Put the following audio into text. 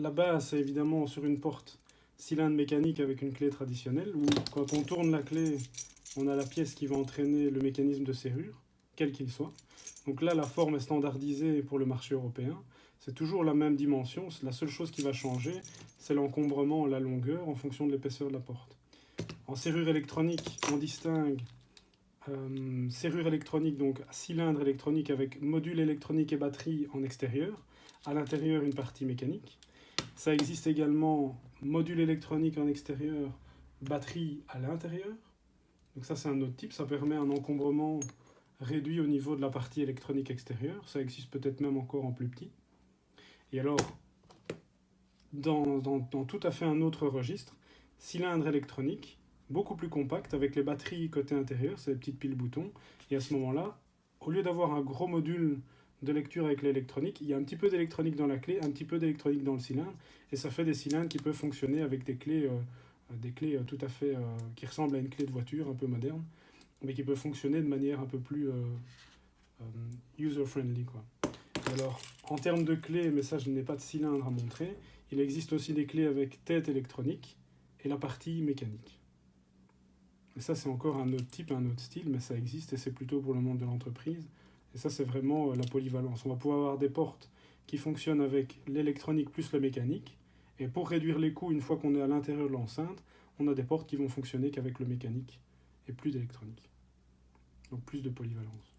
la base, c'est évidemment sur une porte cylindre mécanique avec une clé traditionnelle, où quand on tourne la clé, on a la pièce qui va entraîner le mécanisme de serrure, quel qu'il soit. Donc là, la forme est standardisée pour le marché européen. C'est toujours la même dimension. La seule chose qui va changer, c'est l'encombrement, la longueur, en fonction de l'épaisseur de la porte. En serrure électronique, on distingue serrure électronique, donc cylindre électronique avec module électronique et batterie en extérieur. À l'intérieur, une partie mécanique. Ça existe également module électronique en extérieur, batterie à l'intérieur. Donc ça, c'est un autre type. Ça permet un encombrement réduit au niveau de la partie électronique extérieure. Ça existe peut-être même encore en plus petit. Et alors, dans tout à fait un autre registre, cylindre électronique, beaucoup plus compact, avec les batteries côté intérieur, c'est des petites piles boutons. Et à ce moment-là, au lieu d'avoir un gros module de lecture avec l'électronique, il y a un petit peu d'électronique dans la clé, un petit peu d'électronique dans le cylindre, et ça fait des cylindres qui peuvent fonctionner avec des clés tout à fait qui ressemblent à une clé de voiture, un peu moderne, mais qui peuvent fonctionner de manière un peu plus user-friendly, quoi. Alors, en termes de clés, mais ça je n'ai pas de cylindre à montrer, il existe aussi des clés avec tête électronique et la partie mécanique. Et ça c'est encore un autre type, un autre style, mais ça existe et c'est plutôt pour le monde de l'entreprise. Et ça c'est vraiment la polyvalence. On va pouvoir avoir des portes qui fonctionnent avec l'électronique plus la mécanique. Et pour réduire les coûts, une fois qu'on est à l'intérieur de l'enceinte, on a des portes qui vont fonctionner qu'avec le mécanique et plus d'électronique. Donc plus de polyvalence.